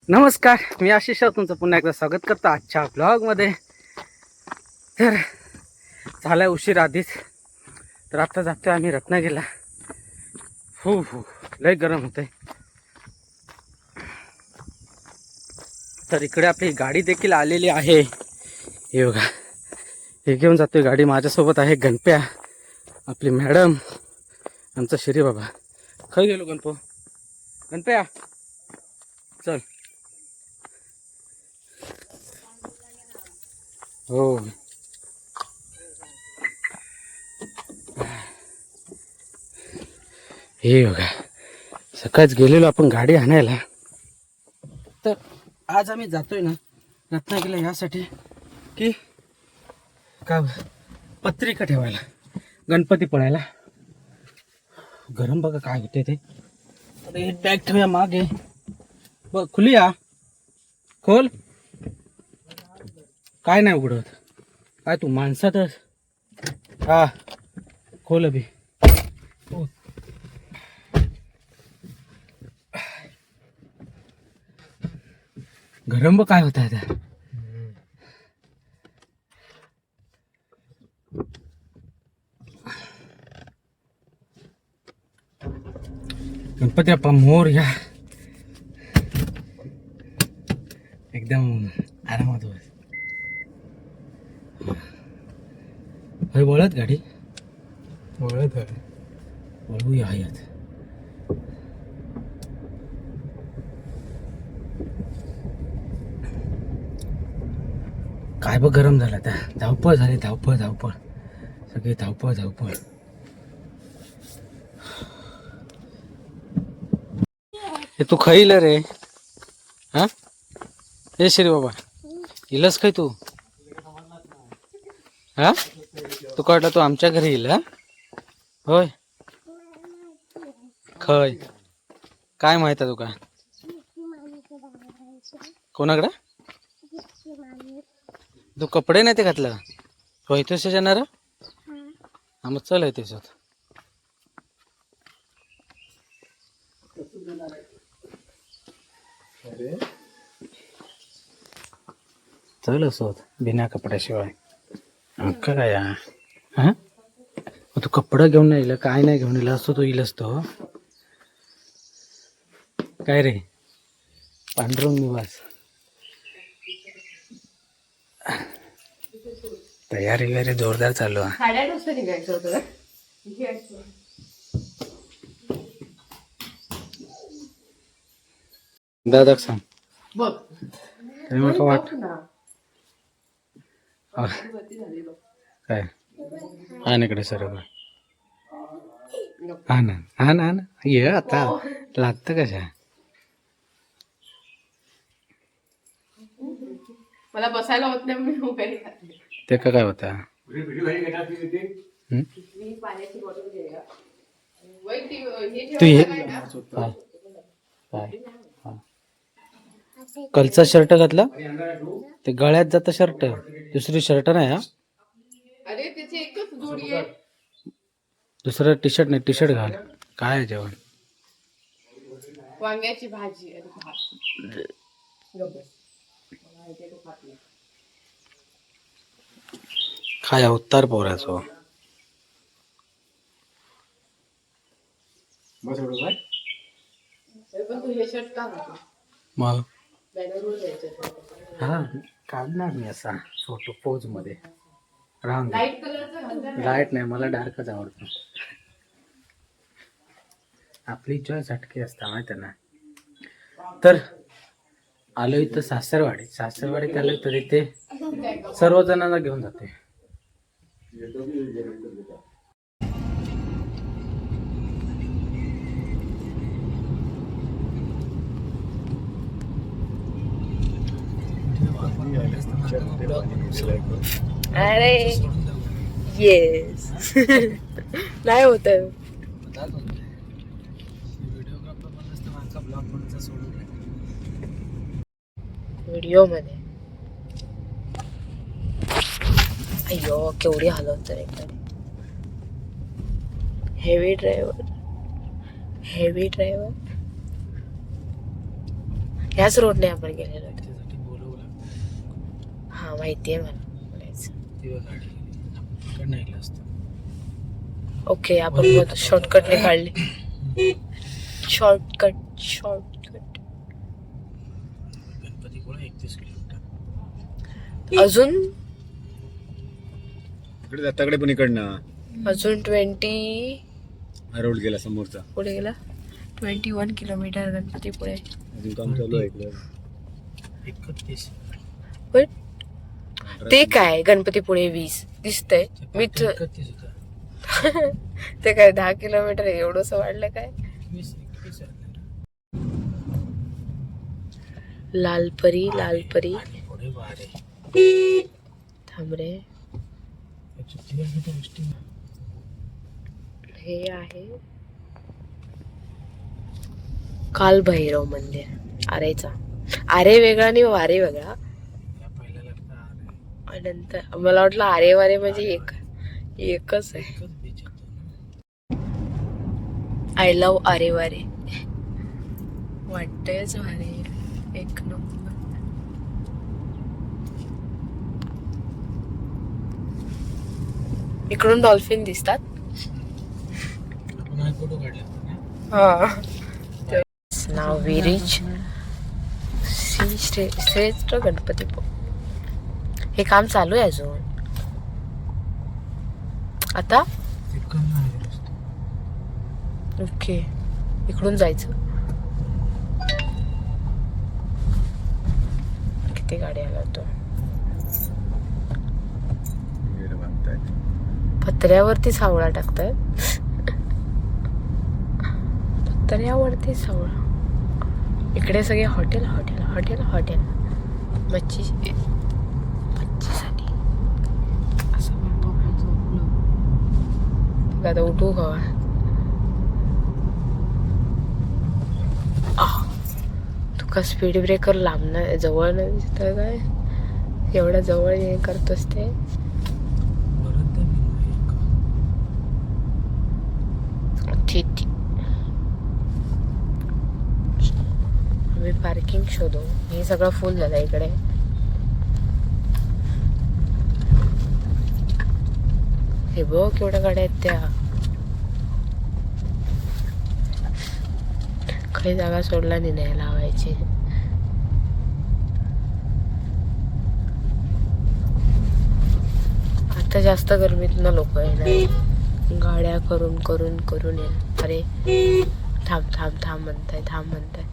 नमस्कार, मी आशिष तुमचं पुन्हा एकदा स्वागत करतो आजच्या ब्लॉगमध्ये. तर झाला उशीर आधीच. तर आता जातोय आम्ही रत्नागिरीला. हो लय गरम होतंय. तर इकडे आपली गाडी देखील आलेली आहे. हे बघा, हे घेऊन जातोय गाडी. माझ्यासोबत आहे गणप्या, आपली मॅडम, आमचा शिरी बाबा. खय गेलो गणप्या चल. हो हे बघा, सकाळीच गेलेलो आपण गाडी आणायला. तर आज आम्ही जातोय ना रत्नागिरीला यासाठी की का पत्रिका ठेवायला, गणपती पळायला. गरम बघा काय होते ते. तर हे बॅग ठेवूया मागे. बघ खुली या, खोल. काय नाही उघडत. काय तू माणसातच. हा खोल अभि. गरम बघ काय होत आहे त्या. गणपती बाप्पा मोरया. एकदम आरामात होय. वळत गाडी वळत आहे. वळूया हयात. काय बघ गरम झाला त्या. धावपळ झाली, धावपळ सगळी धावपळ. हे तू खाईल रे. हा हे श्री बाबा इलस काय तू. हा तू कळला तू आमच्या घरी येईल. हा होय खय काय माहित आहे तुका. कोणाकडे तू कपडे नाही ते घातलं. हो इथेच जाणार. हा मग चल आहे त्याच्यात. चल असोत बिना कपड्याशिवाय अक्का काय. हा तू कपडा घेऊन नाही येईल, काय नाही घेऊन येईल असतो तो. येईल असतो काय रे. पांढरंग निवास तयारी वगैरे जोरदार चालू आहे. 8:30 वाजता निघायचं होतं. दादा सांग बघ मला वाट काय. हा इकडे सर हा ना ये आता लागतं कशा. मला बसायला होत नाही म्हणून उभे राहते. ते का काय होता. पाण्याची बॉटल घ्या. तू ये कलचा शर्ट घातला ते गळ्यात जात शर्ट. दुसरी शर्ट नाही. हा अरे त्याची एकच जोडी आहे. दुसरं टी शर्ट नाही. टी शर्ट घाल. काय आहे जेवण. वांग्याची भाजी आणि भात. काय उत्तर पोराचो. पण तू हे शर्ट का घातलं. मग बॅनरवर जायचं. हा काढणार मी असा फोटो पोज मध्ये. राहून लाईट कलरचं. लाईट नाही मला डार्कच आवडतो. आपली चॉईस हटके असता माहिती ना. तर आलो इथं सासरवाडीत आलो तर इथे सर्वजणांना घेऊन जाते. अरे येस नाही होत. व्हिडिओ मध्ये अय्यो केवढी हालत तर एकदम. हेवी ड्रायव्हर ह्याच रोडने आपण गेलेलो होतो. त्याच्यासाठी बोलवू लागतं. हा माहितीये मला बोलायचं. ती बघ गाडी गेली. इकडनं यायला असतं. ओके आपण शॉर्टकटने काढले. Shortcut Ganpatipule 31 kilometre. अजून इकडे दत्ताकडे पण इकडनं 20 हा रोड गेला समोरचा. पुढे गेला 21 किलोमीटर गणपतीपुळे. अजून काम चालू आहे इकडे. 31. पण ते काय गणपतीपुळे 20 दिसतंय मी 31 होता. ते काय 10 किलोमीटर एवढंसं वाढलं काय. 21 आहे. लालपरी आणि पुढे वारे. थांब रे. किती आहे ते गोष्टी? हे आहे काल भैरव मंदिर आरेचा. आरे वेगळा आणि वारे वेगळा. या पहिल्या लागतं आरे. आणि नंतर मला वाटलं आरे वारे म्हणजे एकच आहे. एकच बीच होतं. आय लव आरे वारे. वाटतंयच वारे एक नंबर. इकडून डॉल्फिन दिसतात. आपण हा फोटो काढला होता ना? हा. नाव वी रीच श्रेष्ठ गणपती. हे काम चालू आहे अजून. आता तिकडनं आहे रस्ता. ओके इकडून जायचं. किती गाडी आला तो. वगैरे बांधतायत. पत्र्यावरती सावळा टाकताय. पत्र्यावरती सावळा. इकडे सगळे हॉटेल हॉटेल हॉटेल हॉटेल. मच्छीसाठी असं आता उठू का. तुका स्पीड ब्रेकर लांब नाही जवळ नाही दिसत काय. एवढ्या जवळ हे करतोस ते. परत ते विनायक. ठीक. आम्ही पार्किंग शोधू. हे सगळं फुल झालं इकडे. हे बघ केवढ्या गाड्या आहेत त्या. काही जागा सोडला नाही नाही लावायची. आता जास्त गरमीतनं लोक येणार. गाड्या करून करून करून येणार. अरे थांब थांब थांब म्हणताय.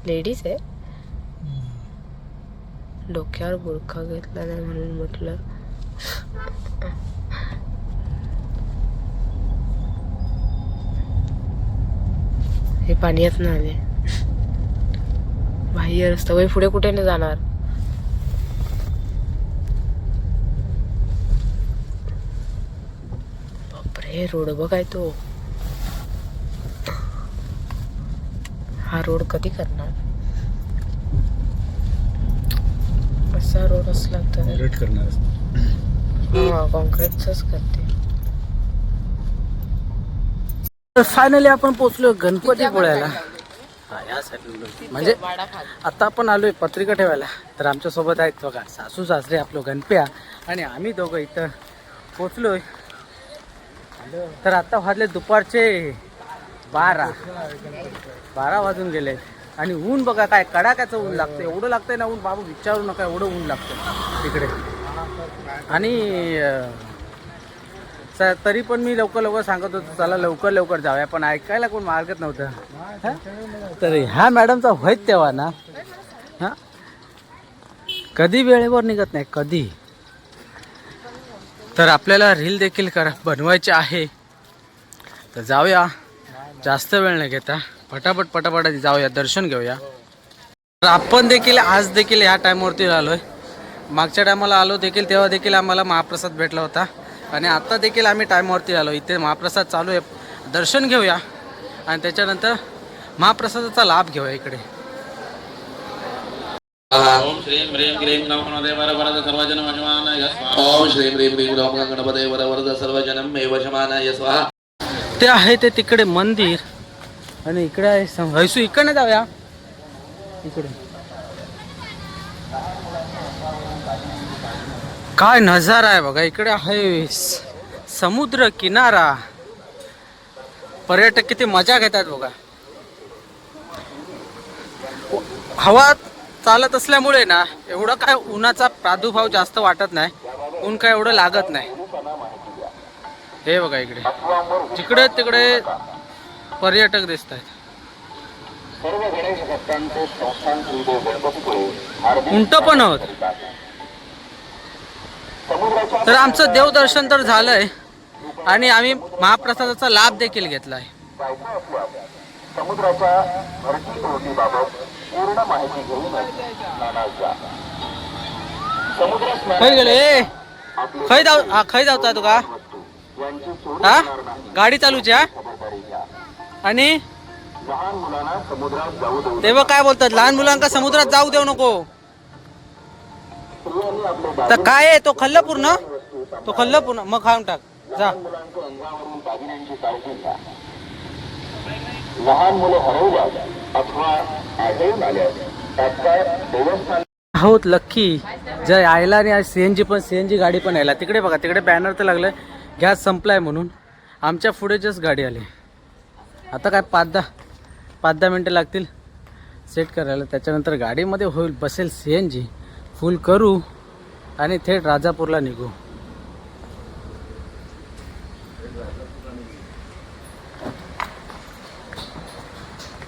लेडीज आहे. डोक्यावर बुरखा घेतला नाही म्हणून म्हटलं. हे पाण्यात ना आले. बाह्य रस्ता वय पुढे कुठे नाही जाणार. बापरे रोड बघाय तो. हा रोड कधी करणार. असा रोड असला तर रेट करणार असतं. हा कॉन्क्रीटच करते. तर फायनली आपण पोहोचलो गणपतीपुळ्याला. म्हणजे आता आपण आलोय पत्रिका ठेवायला. तर आमच्या सोबत आहेत बघा सासू सासरे आपलं गणप्या आणि आम्ही दोघं इथं पोचलोय. तर आता वाजले दुपारचे 12 वाजून गेले. आणि ऊन बघा काय कडाक्याचं ऊन लागतं. एवढं लागतंय ना ऊन बाबू विचारू नका. एवढं ऊन लागतं तिकडे. आणि तरी पण मी लवकर सांगत होतो चला लवकर जाऊया. पण ऐकायला कोण मार्गत नव्हतं. तर ह्या मॅडमचा होईत तेव्हा ना हां कधी वेळेवर निघत नाही कधी. तर आपल्याला रील देखील बनवायचे आहे. तर जाऊया जास्त वेळ नाही घेता. पटापट जाऊया दर्शन घेऊया. तर आपण देखील आज देखील ह्या टायमावरती आलोय. मागच्या टायमाला आलो देखील तेव्हा देखील आम्हाला महाप्रसाद भेटला होता. आणि आता देखील आम्ही टायमावरती आलो. इथे महाप्रसाद चालू आहे. दर्शन घेऊया आणि त्याच्यानंतर महाप्रसादाचा लाभ घेऊया इकडे. ओम श्रीं ह्रीं क्लीं गणपते वरवरद सर्वजन वशमानाय स्वाहा. ओम श्रीं ह्रीं क्लीं गणपते वरवरद सर्वजनम मे वशमानाय स्वाहा. ते आहे ते तिकडे मंदिर. आणि इकडे आहे हैसू इकडे जाऊया. इकडे काय नजारा आहे बघा. इकडे आहे समुद्र किनारा. पर्यटक किती मजा घेतात बघा. हवा चालत असल्यामुळे ना एवढं काय उन्हाचा प्रादुर्भाव जास्त वाटत नाही. ऊन काय एवढं लागत नाही. हे बघा इकडे जिकडे तिकडे पर्यटक दिसत आहेत. उंट पण होत. तर आमचं देवदर्शन तर झालंय आणि आम्ही महाप्रसादाचा लाभ देखील घेतलाय. खय गेले खय जावता तुका हा गाडी चालूची हा. आणि तेव्हा काय बोलतात लहान मुलांना समुद्रात जाऊ देऊ नको. तर काय आहे तो खल्लं पूर्ण. तो खल्लं पूर्ण मग खाऊन टाक जा. आहोत लक्की जय आयला. आणि आज सीएनजी पण सीएनजी गाडी पण यायला. तिकडे बघा तिकडे बॅनर तर लागलं गॅस संपलाय म्हणून. आमच्या पुढे जस्ट गाडी आली. आता काय 5-10 मिनटं लागतील सेट करायला. त्याच्यानंतर गाडीमध्ये होईल बसेल सीएनजी फुल करू आणि थेट राजापूरला निघू.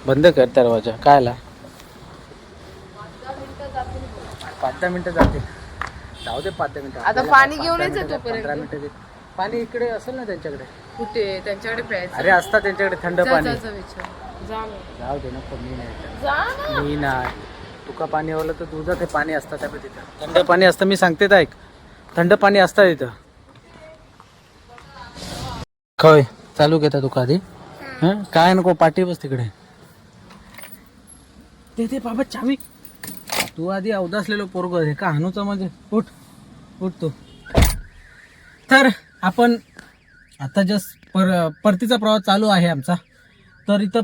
बंद कर दरवाजा. काय आला 5-10 मिनटं जातील. जाऊ दे 5-10 मिनटं. आता पाणी घेऊन यायचं तोपर्यंत. 15 मिनटं पाणी इकडे असेल ना त्यांच्याकडे. कुठे त्यांच्याकडे प्यायचं. अरे असतात त्यांच्याकडे थंड पाणी. जाऊ दे नको. मी नाही तुका पाणी हवलं तर तुझं ते पाणी असतं त्या तिथं थंड पाणी असतं. मी सांगते तर ऐक थंड पाणी असतं तिथं. खय चालू घेता तुका आधी. हं काय नको पाठी बस तिकडे. ते बाबा चावी. तू आधी अवदासलेलो पोरग आहे का हानूचा म्हणजे. उठ तू. तर आपण आता जस्ट परतीचा प्रवास चालू आहे आमचा. तर इथं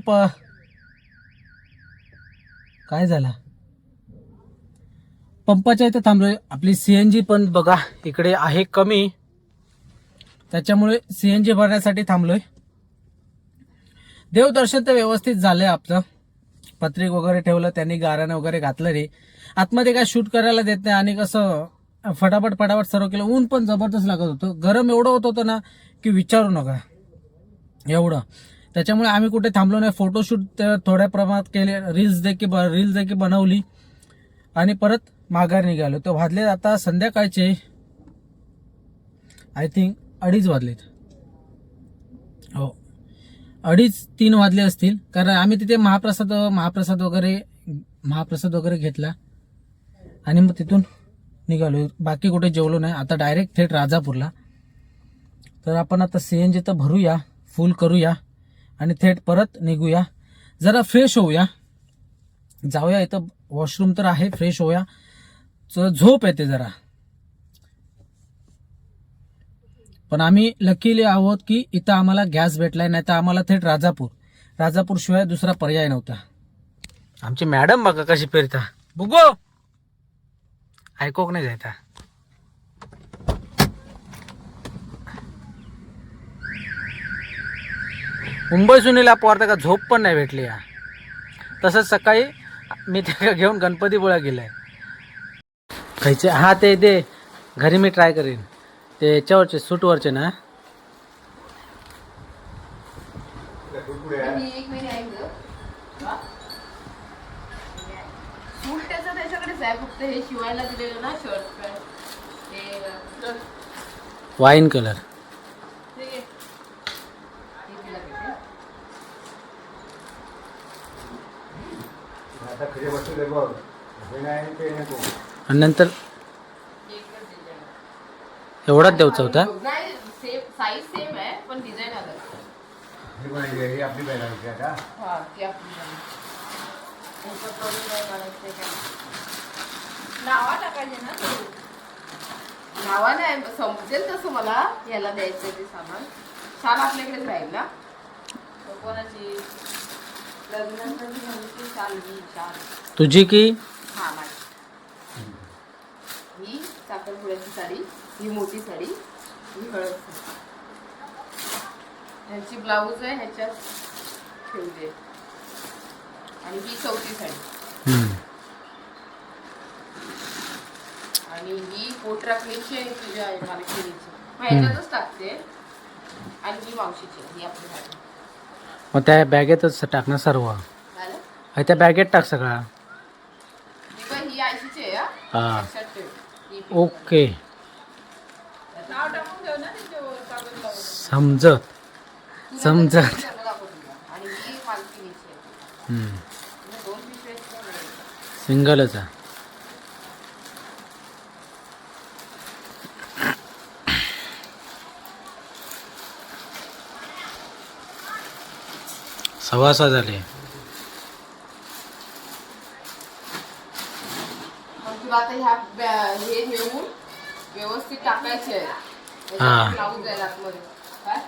काय झाला पंपाच्या इथं थांबलोय. आपली सीएनजी पण बघा इकडे आहे कमी. त्याच्यामुळे सीएनजी भरण्यासाठी थांबलोय. देवदर्शन तर व्यवस्थित झालंय आपलं. पत्रिक वगैरे ठेवलं त्यांनी. गारानं वगैरे घातलं रे. आतमध्ये काय शूट करायला देत नाही. आणि कसं फटाफट सर्व केलं. ऊन पण जबरदस्त लागत होतं. गरम एवढं होत होतं ना की विचारू नका एवढं. त्याच्यामुळे आम्ही कुठे थांबलो नाही. फोटोशूट थोड्या प्रमाणात केले. रील्स देखील बनवली आणि परत माघार निघालो. तो वाजले आता संध्याकाळचे आय थिंक 2:30 वाजलेत. हो 2:30-3 वाजले असतील. कारण आम्ही तिथे महाप्रसाद वगैरे घेतला आणि मग तिथून निघालो. बाकी कुठे जेवलो नाही. आता डायरेक्ट थेट राजापूरला. तर आपण आता सीएनजी तर भरूया फुल करूया आणि थेट परत निघूया. जरा फ्रेश होऊया. जाऊया इथं वॉशरूम तर आहे. फ्रेश होऊया. झोप येते जरा. पण आम्ही लकीली आहोत की इथं आम्हाला गॅस भेटलाय. नाही तर आम्हाला थेट राजापूर शिवाय दुसरा पर्याय नव्हता. आमची मॅडम बघा कशी फिरता. बुगो ऐकोक नाही जायता. मुंबई सुनीला पोरता का झोप पण नाही भेटली. तसंच सकाळी मी त्या घेऊन गणपतीपुळा गेलाय. खायचे हा ते दे घरी मी ट्राय करीन. ते याच्यावरचे सूटवरचे ना. Wine colour. आणि नंतर एवढाच द्यायचा होता. साईज सेम आहे पण डिझाईन अलग. नावा टाकायचे ना. नावा नाही समजेल तसं मला. याला द्यायचं ते सामान छान आपल्याकडेच राहील ना. कोणाची लग्नासाठी घालूची चालली चाल. तुझी की हा माझी. ही साखरपुड्याची साडी, ही मोठी साडी, ही हळद साडी. ह्याची ब्लाऊज आहे ह्याच्यात ठेवली आहे. आणि ही चौथी साडी. हम्म. आणि ही पोटराखलीची आहे तुझ्या मालकिनीची. मग ह्याच्यातच टाकते. आणि ही मावशीची आहे, ही आपली साडी. मग त्या बॅगेतच टाकणार सर्व. झालं? त्या बॅगेत टाक सगळा. ही पण ही आयशीची आहे हा. हा लक्षात ठेव. ही पिंक ओके नाव टाकून ठेव ना त्याच्यावर कागद लावून. समजत समजत. दाखव तुला. आणि ही मालकिनीची आहे. हम्म. म्हणजे 2 पिशव्या आहेत. सिंगलच आहे. सव्वा झाले. मग तुला आता हे नेऊन व्यवस्थित टाकायचे आहे. हा. ब्लाऊज आहे आतमध्ये. काय?